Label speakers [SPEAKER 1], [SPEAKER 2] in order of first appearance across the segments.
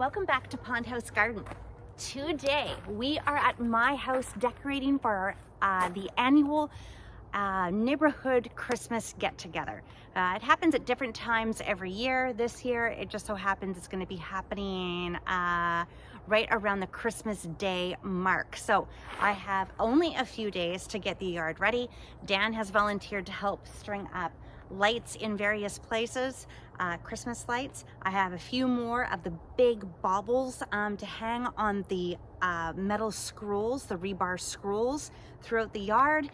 [SPEAKER 1] Welcome back to Pond House Garden. Today we are at my house decorating for the annual neighborhood Christmas get-together. It happens at different times every year. This year it just so happens it's going to be happening right around the Christmas Day mark. So I have only a few days to get the yard ready. Dan has volunteered to help string up lights in various places, Christmas lights. I have a few more of the big baubles to hang on the metal scrolls, the rebar scrolls throughout the yard.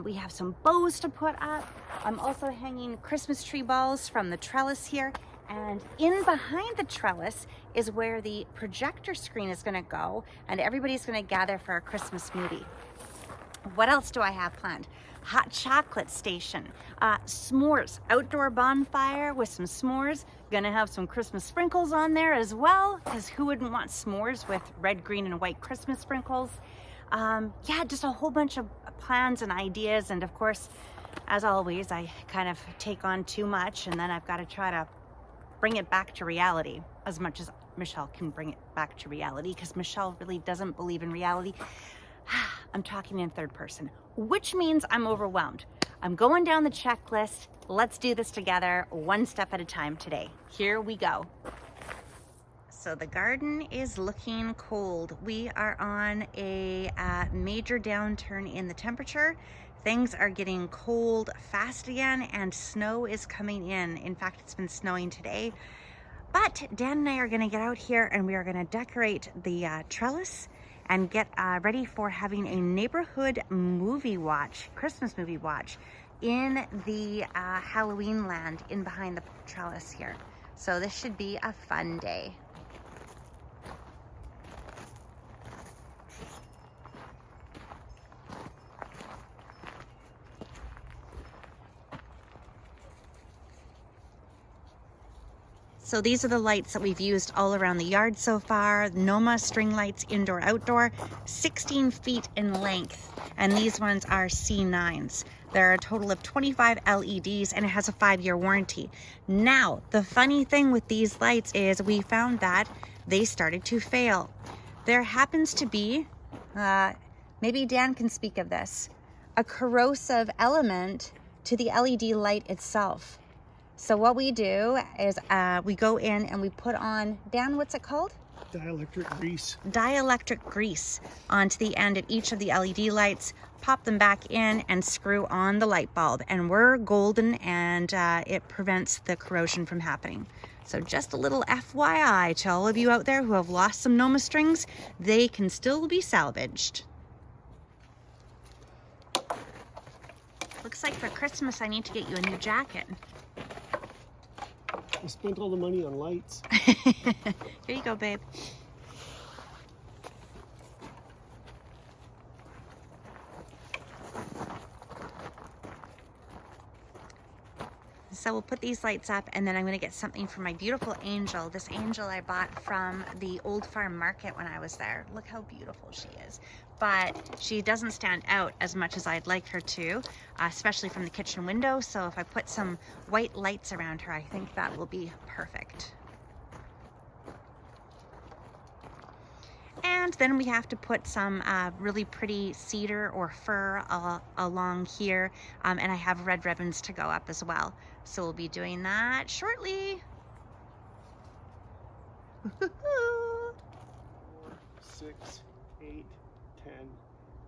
[SPEAKER 1] We have some bows to put up. I'm also hanging Christmas tree balls from the trellis here. And in behind the trellis is where the projector screen is gonna go, and everybody's gonna gather for a Christmas movie. What else do I have planned? Hot chocolate station, s'mores, outdoor bonfire with some s'mores. Gonna have some Christmas sprinkles on there as well, because who wouldn't want s'mores with red, green, and white Christmas sprinkles? Yeah, just a whole bunch of plans and ideas. And of course, as always, I kind of take on too much, and then I've got to try to bring it back to reality as much as Michelle can bring it back to reality, because Michelle really doesn't believe in reality. I'm talking in third person, which means I'm overwhelmed. I'm going down the checklist. Let's do this together, one step at a time today. Here we go. So the garden is looking cold. We are on a major downturn in the temperature. Things are getting cold fast again, and snow is coming in. In fact, it's been snowing today. But Dan and I are gonna get out here and we are gonna decorate the trellis and get ready for having a neighborhood movie watch, Christmas movie watch, in the Halloween land in behind the trellis here. So this should be a fun day. So these are the lights that we've used all around the yard so far. Noma string lights, indoor, outdoor, 16 feet in length. And these ones are C9s. There are a total of 25 LEDs and it has a 5-year warranty. Now, the funny thing with these lights is we found that they started to fail. There happens to be, maybe Dan can speak of this, a corrosive element to the LED light itself. So what we do is we go in and we put on, Dan, what's it called?
[SPEAKER 2] Dielectric grease.
[SPEAKER 1] Dielectric grease onto the end of each of the LED lights, pop them back in and screw on the light bulb. And we're golden, and it prevents the corrosion from happening. So just a little FYI to all of you out there who have lost some Noma strings, they can still be salvaged. Looks like for Christmas I need to get you a new jacket.
[SPEAKER 2] I spent all the money on lights.
[SPEAKER 1] Here you go, babe. So we'll put these lights up, and then I'm going to get something for my beautiful angel. This angel I bought from the old farm market when I was there. Look how beautiful she is. But she doesn't stand out as much as I'd like her to, especially from the kitchen window. So if I put some white lights around her, I think that will be perfect. And then we have to put some really pretty cedar or fir along here. And I have red ribbons to go up as well. So we'll be doing that shortly.
[SPEAKER 2] 4, 6, 8, 10,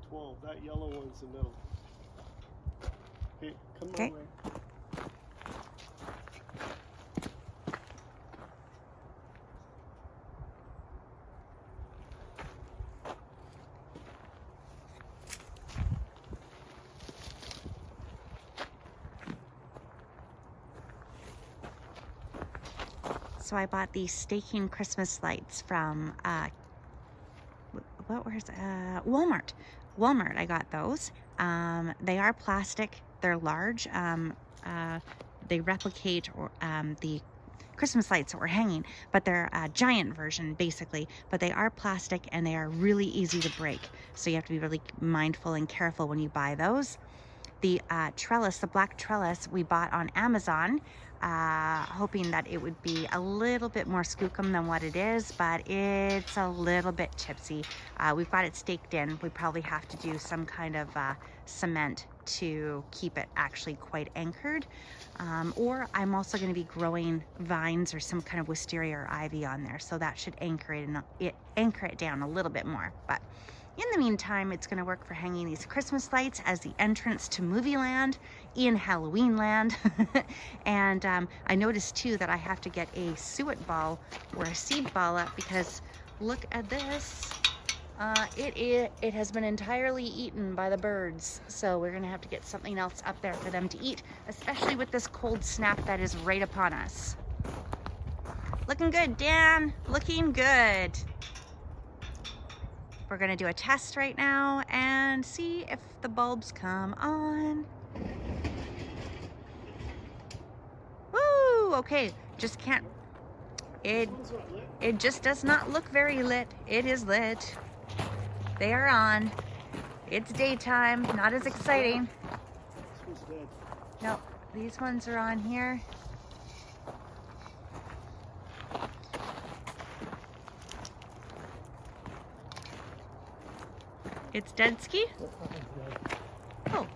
[SPEAKER 2] 12. That yellow one's the middle. Okay, come my way.
[SPEAKER 1] So I bought these staking Christmas lights from Walmart. Walmart, I got those. They are plastic, they're large. They replicate the Christmas lights that we're hanging, but they're a giant version basically, but they are plastic and they are really easy to break. So you have to be really mindful and careful when you buy those. The trellis, the black trellis we bought on Amazon. hoping that it would be a little bit more skookum than what it is, but it's a little bit chipsy. We've got it staked in. We probably have to do some kind of cement to keep it actually quite anchored. Or I'm also going to be growing vines or some kind of wisteria or ivy on there, so that should anchor it down a little bit more. But in the meantime, it's going to work for hanging these Christmas lights as the entrance to movie land in Halloween land. And I noticed too that I have to get a suet ball or a seed ball up, because look at this. It has been entirely eaten by the birds. So we're going to have to get something else up there for them to eat, especially with this cold snap that is right upon us. Looking good, Dan. Looking good. We're gonna do a test right now and see if the bulbs come on. Woo, okay, just can't, it just does not look very lit. It is lit. They are on. It's daytime, not as exciting. No, these ones are on here. It's dead ski? Oh.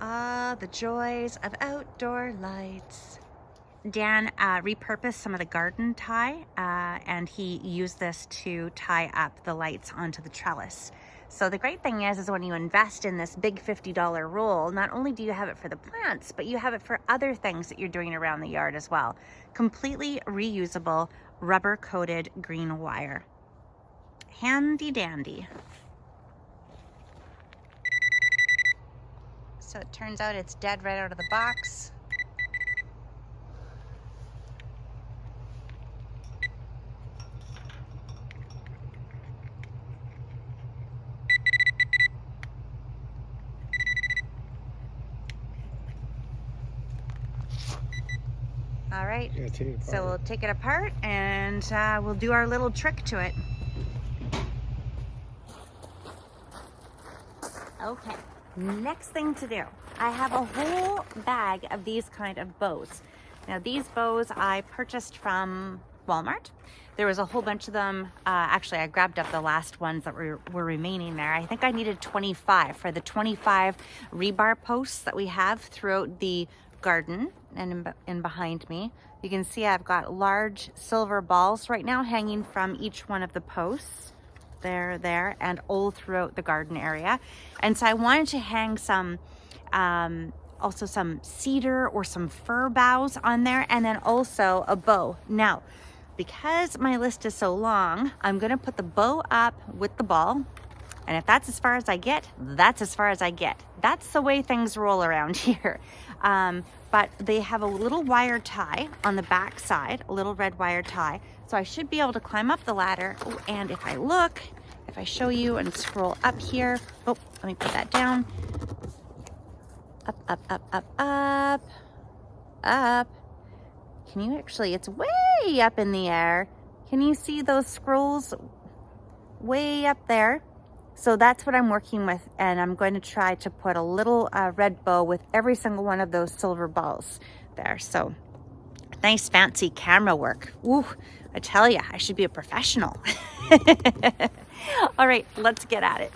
[SPEAKER 1] Ah, the joys of outdoor lights. Dan repurposed some of the garden tie, and he used this to tie up the lights onto the trellis. So the great thing is when you invest in this big $50 roll, not only do you have it for the plants, but you have it for other things that you're doing around the yard as well. Completely reusable, rubber-coated green wire. Handy dandy. So it turns out it's dead right out of the box. All right, so we'll take it apart and we'll do our little trick to it. Okay, next thing to do. I have a whole bag of these kind of bows. Now these bows I purchased from Walmart. There was a whole bunch of them. Actually, I grabbed up the last ones that were remaining there. I think I needed 25 for the 25 rebar posts that we have throughout the garden and in behind me. You can see I've got large silver balls right now hanging from each one of the posts. There, and all throughout the garden area. And so I wanted to hang some, also some cedar or some fir boughs on there, and then also a bow. Now, because my list is so long, I'm gonna put the bow up with the ball, and if that's as far as I get, that's as far as I get. That's the way things roll around here. But they have a little wire tie on the back side, a little red wire tie. So I should be able to climb up the ladder. Oh, and if I show you and scroll up here, oh, let me put that down. Up, up, up, up, up, up. Can you actually, it's way up in the air. Can you see those scrolls way up there? So that's what I'm working with, and I'm going to try to put a little red bow with every single one of those silver balls there. So nice fancy camera work. Ooh, I tell you, I should be a professional. All right, let's get at it.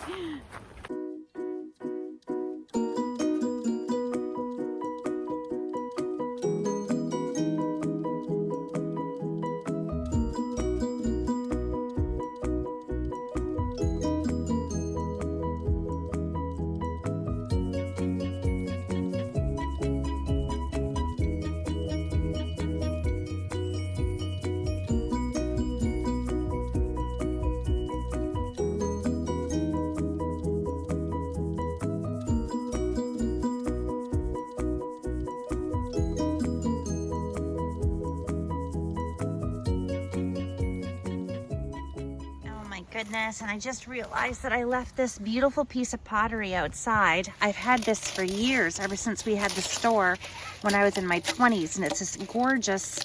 [SPEAKER 1] Goodness, and I just realized that I left this beautiful piece of pottery outside. I've had this for years, ever since we had the store when I was in my 20s, and it's this gorgeous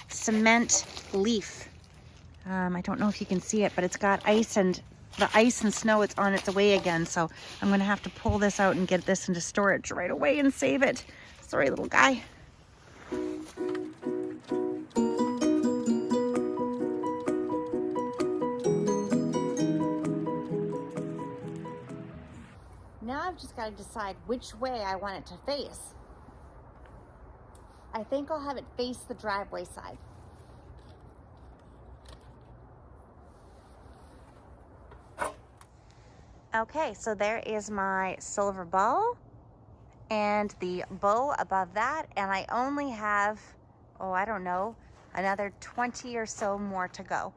[SPEAKER 1] cement leaf. I don't know if you can see it, but it's got ice, and the ice and snow, it's on its way again, so I'm gonna have to pull this out and get this into storage right away and save it. Sorry, little guy. Now I've just got to decide which way I want it to face. I think I'll have it face the driveway side. Okay, so there is my silver ball and the bow above that, and I only have, oh, I don't know, another 20 or so more to go.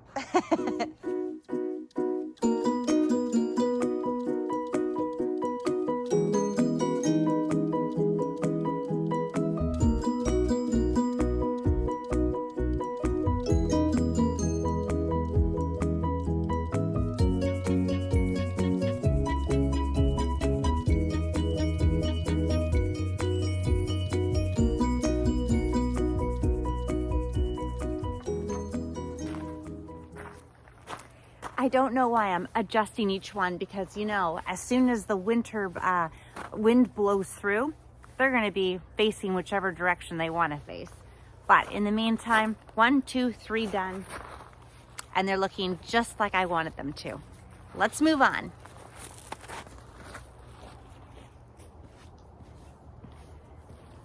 [SPEAKER 1] I don't know why I'm adjusting each one, because, you know, as soon as the winter wind blows through, they're going to be facing whichever direction they want to face. But in the meantime, 1, 2, 3 done, and they're looking just like I wanted them to. Let's move on.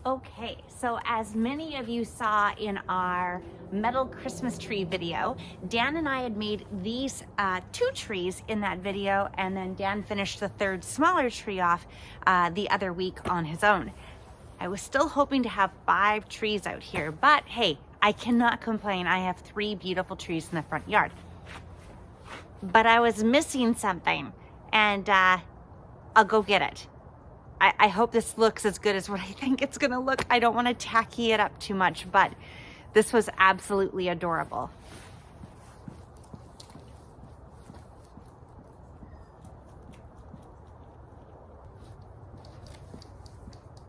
[SPEAKER 1] Okay, so as many of you saw in our metal Christmas tree video, Dan and I had made these 2 trees in that video, and then Dan finished the 3rd smaller tree off the other week on his own. I was still hoping to have 5 trees out here, but hey, I cannot complain. I have 3 beautiful trees in the front yard. But I was missing something, and I'll go get it. I hope this looks as good as what I think it's gonna look. I don't want to tacky it up too much, but this was absolutely adorable.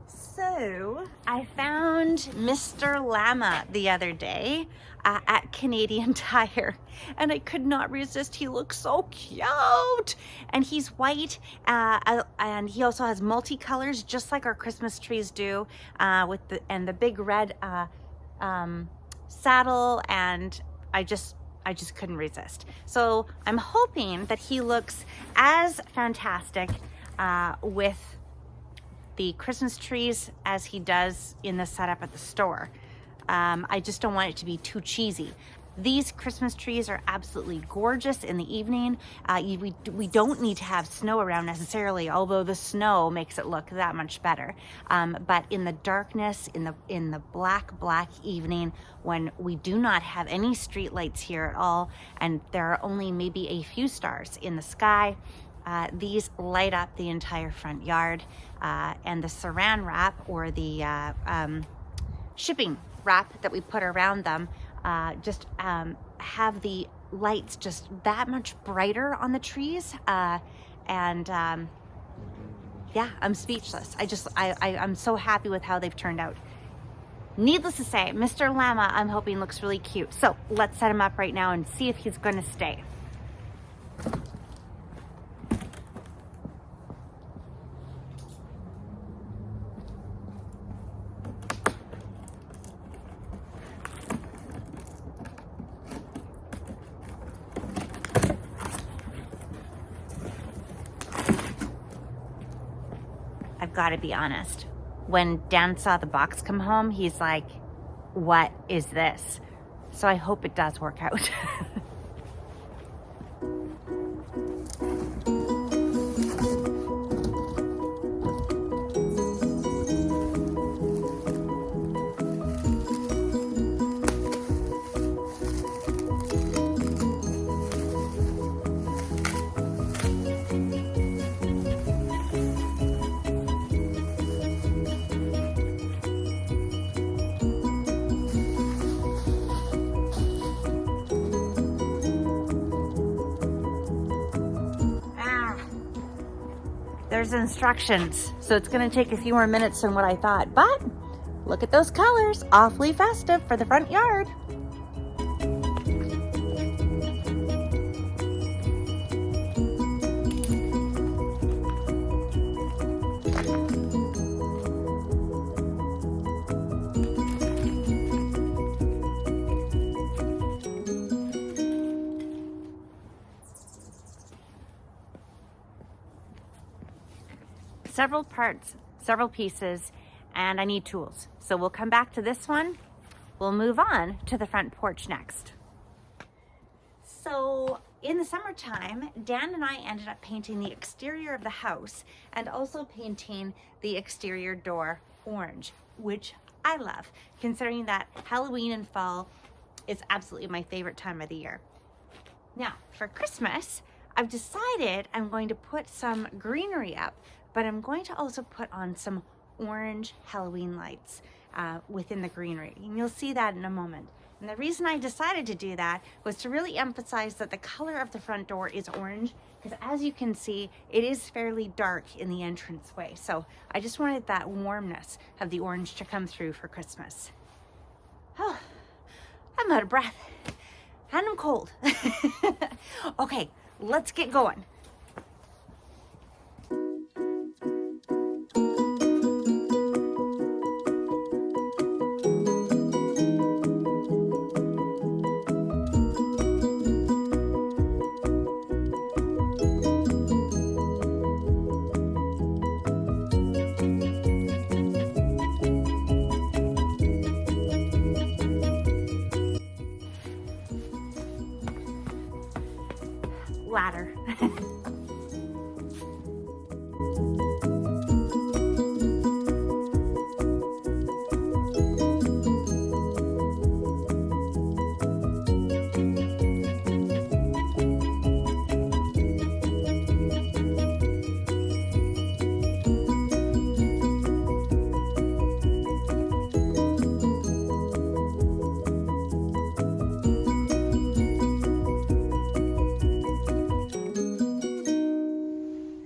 [SPEAKER 1] So I found Mr. Llama the other day at Canadian Tire, and I could not resist. He looks so cute, and he's white, and he also has multicolors, just like our Christmas trees do, with the big red saddle, and I just couldn't resist. So I'm hoping that he looks as fantastic with the Christmas trees as he does in the setup at the store. I just don't want it to be too cheesy. These Christmas trees are absolutely gorgeous in the evening. We don't need to have snow around necessarily, although the snow makes it look that much better. But in the darkness, in the black evening, when we do not have any street lights here at all, and there are only maybe a few stars in the sky, these light up the entire front yard, and the saran wrap, or the shipping wrap that we put around them, just have the lights just that much brighter on the trees, and yeah, I'm speechless. I'm so happy with how they've turned out. Needless to say, Mr. Llama, I'm hoping looks really cute. So let's set him up right now and see if he's going to stay. I've got to be honest. When Dan saw the box come home, he's like, "What is this?" So I hope it does work out. There's instructions, so it's going to take a few more minutes than what I thought, but look at those colors, awfully festive for the front yard. several parts, several pieces, and I need tools. So we'll come back to this one. We'll move on to the front porch next. So in the summertime, Dan and I ended up painting the exterior of the house and also painting the exterior door orange, which I love, considering that Halloween and fall is absolutely my favorite time of the year. Now, for Christmas, I've decided I'm going to put some greenery up, but I'm going to also put on some orange Halloween lights within the greenery. And you'll see that in a moment. And the reason I decided to do that was to really emphasize that the color of the front door is orange, because as you can see, it is fairly dark in the entranceway. So I just wanted that warmness of the orange to come through for Christmas. Oh, I'm out of breath and I'm cold. Okay, let's get going. Ladder.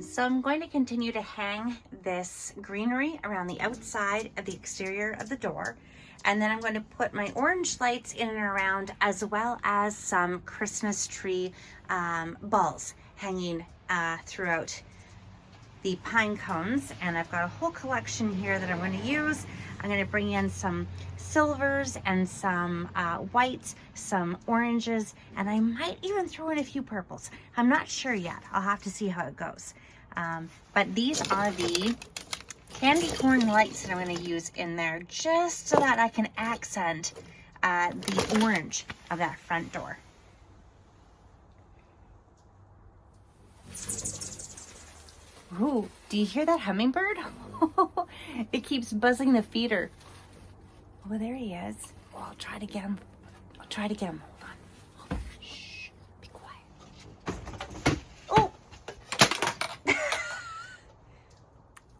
[SPEAKER 1] So I'm going to continue to hang this greenery around the outside of the exterior of the door. And then I'm going to put my orange lights in and around, as well as some Christmas tree balls hanging throughout the pine cones. And I've got a whole collection here that I'm going to use. I'm going to bring in some silvers and some whites, some oranges, and I might even throw in a few purples. I'm not sure yet. I'll have to see how it goes. But these are the candy corn lights that I'm going to use in there, just so that I can accent the orange of that front door. Ooh, do you hear that hummingbird? It keeps buzzing the feeder. Oh, there he is. Oh, I'll try to get him. Hold on. Shh, be quiet. Oh!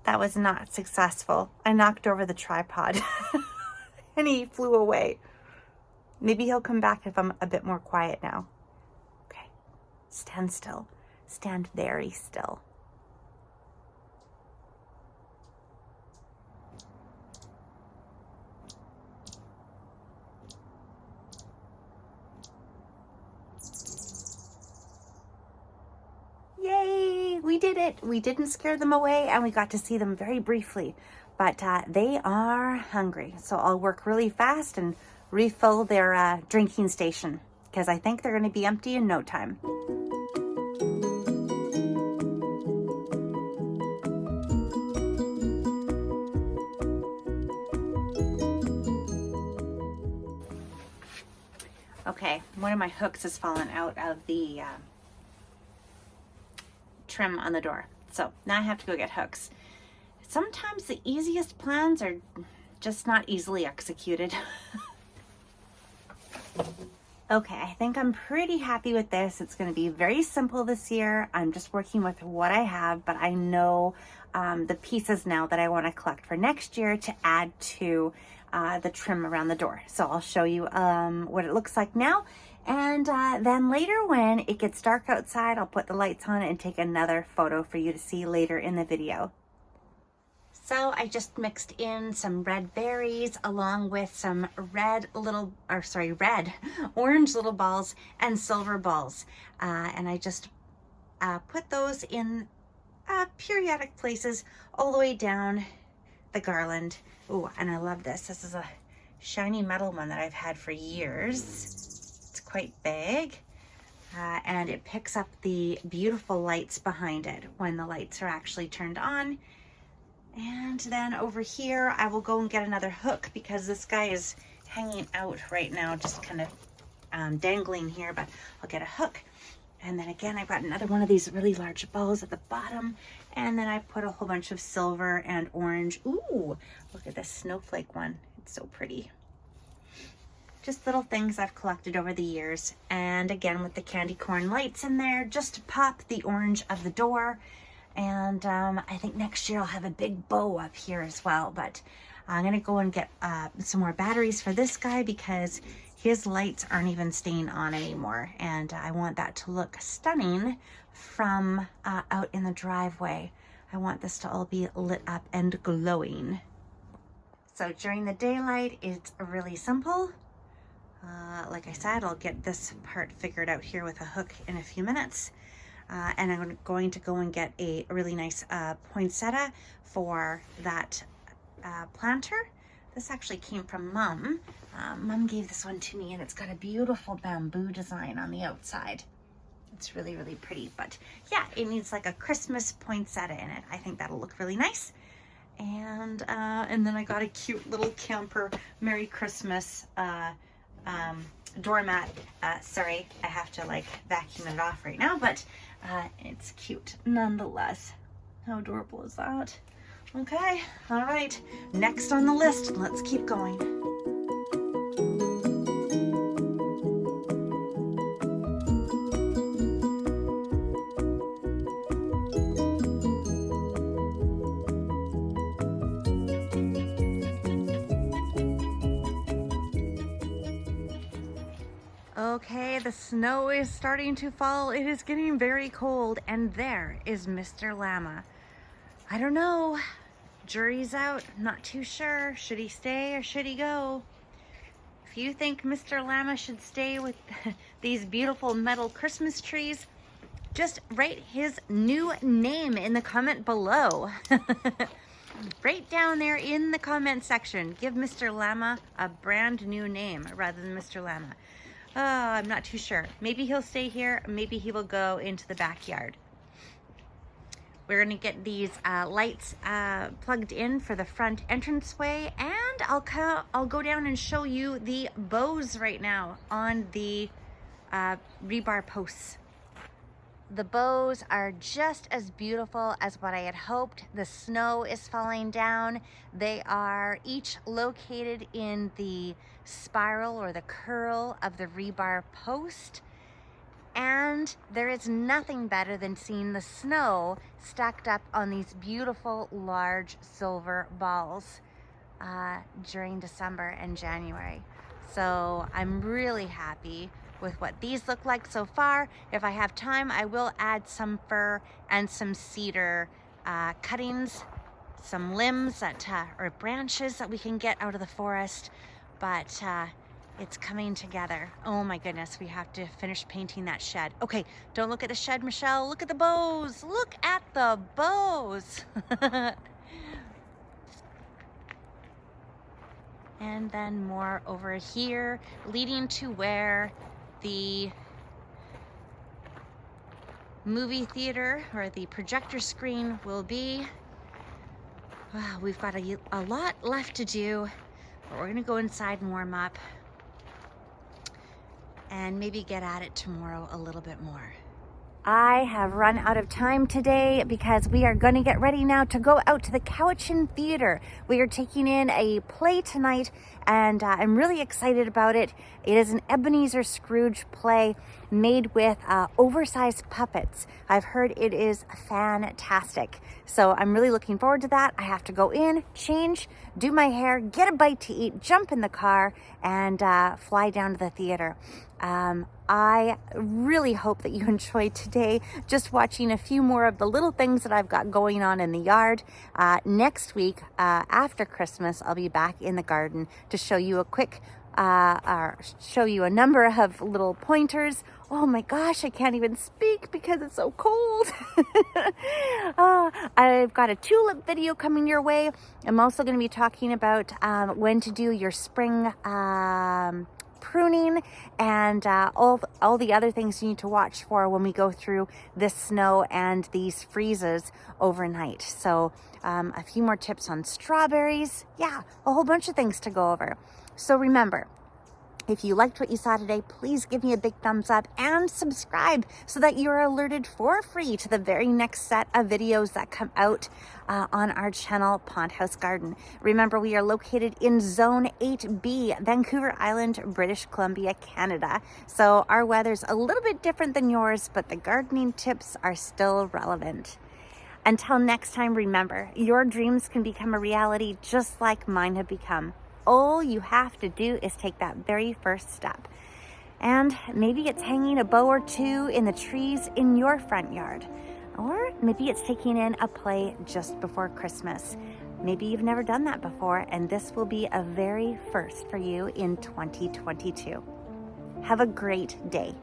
[SPEAKER 1] That was not successful. I knocked over the tripod and he flew away. Maybe he'll come back if I'm a bit more quiet now. Okay, stand still. Stand very still. Yay, we did it. We didn't scare them away and we got to see them very briefly, but they are hungry. So I'll work really fast and refill their drinking station, because I think they're going to be empty in no time. Okay, one of my hooks has fallen out of the trim on the door. So now I have to go get hooks. Sometimes the easiest plans are just not easily executed. Okay, I think I'm pretty happy with this. It's going to be very simple this year. I'm just working with what I have, but I know the pieces now that I want to collect for next year to add to the trim around the door. So I'll show you what it looks like now. And then later, when it gets dark outside, I'll put the lights on and take another photo for you to see later in the video. So I just mixed in some red berries along with some orange little balls and silver balls. And I just put those in periodic places all the way down the garland. Oh, and I love this. This is a shiny metal one that I've had for years. It's quite big. And it picks up the beautiful lights behind it when the lights are actually turned on. And then over here, I will go and get another hook because this guy is hanging out right now, just kind of dangling here, but I'll get a hook. And then again, I've got another one of these really large bows at the bottom. And then I put a whole bunch of silver and orange. Ooh, look at this snowflake one. It's so pretty. Just little things I've collected over the years. And again, with the candy corn lights in there, just to pop the orange of the door. And I think next year I'll have a big bow up here as well. But I'm gonna go and get some more batteries for this guy because his lights aren't even staying on anymore. And I want that to look stunning from out in the driveway. I want this to all be lit up and glowing. So during the daylight, it's really simple. Like I said, I'll get this part figured out here with a hook in a few minutes. And I'm going to go and get a really nice poinsettia for that planter. This actually came from Mom. Mom gave this one to me and it's got a beautiful bamboo design on the outside. It's really, really pretty, but yeah, it needs like a Christmas poinsettia in it. I think that'll look really nice. And then I got a cute little camper Merry Christmas doormat. Sorry, I have to like vacuum it off right now, but it's cute nonetheless. How adorable is that? Okay, all right, next on the list, let's keep going. Okay, the snow is starting to fall. It is getting very cold, and there is Mr. Llama. I don't know. Jury's out. Not too sure. Should he stay or should he go? If you think Mr. Llama should stay with these beautiful metal Christmas trees, just write his new name in the comment below. Right down there in the comment section. Give Mr. Llama a brand new name rather than Mr. Llama. I'm not too sure. Maybe he'll stay here. Maybe he will go into the backyard. We're going to get these lights plugged in for the front entranceway, and I'll go down and show you the bows right now on the rebar posts. The bows are just as beautiful as what I had hoped. The snow is falling down. They are each located in the spiral or the curl of the rebar post. And there is nothing better than seeing the snow stacked up on these beautiful large silver balls during December and January. So I'm really happy with what these look like so far. If I have time, I will add some fir and some cedar cuttings, some limbs that or branches that we can get out of the forest. But it's coming together. Oh my goodness, we have to finish painting that shed. Okay, don't look at the shed, Michelle. Look at the bows. Look at the bows. And then more over here, leading to where the movie theater or the projector screen will be. Wow, we've got a lot left to do, but we're gonna go inside and warm up and maybe get at it tomorrow a little bit more. I have run out of time today because we are going to get ready now to go out to the Cowichan Theater. We are taking in a play tonight, and I'm really excited about it. It is an Ebenezer Scrooge play made with oversized puppets. I've heard it is fantastic. So I'm really looking forward to that. I have to go in, change, do my hair, get a bite to eat, jump in the car, and fly down to the theater. I really hope that you enjoyed today, just watching a few more of the little things that I've got going on in the yard. Next week, after Christmas, I'll be back in the garden to show you a quick, show you a number of little pointers. Oh my gosh, I can't even speak because it's so cold. I've got a tulip video coming your way. I'm also going to be talking about when to do your spring pruning and all the other things you need to watch for when we go through this snow and these freezes overnight. So a few more tips on strawberries. Yeah, a whole bunch of things to go over. So remember, if you liked what you saw today, please give me a big thumbs up and subscribe so that you're alerted for free to the very next set of videos that come out on our channel, Pond House Garden. Remember, we are located in Zone 8B, Vancouver Island, British Columbia, Canada. So our weather's a little bit different than yours, but the gardening tips are still relevant. Until next time, remember, your dreams can become a reality just like mine have become. All you have to do is take that very first step. And maybe it's hanging a bow or two in the trees in your front yard. Or maybe it's taking in a play just before Christmas. Maybe you've never done that before, and this will be a very first for you in 2022. Have a great day.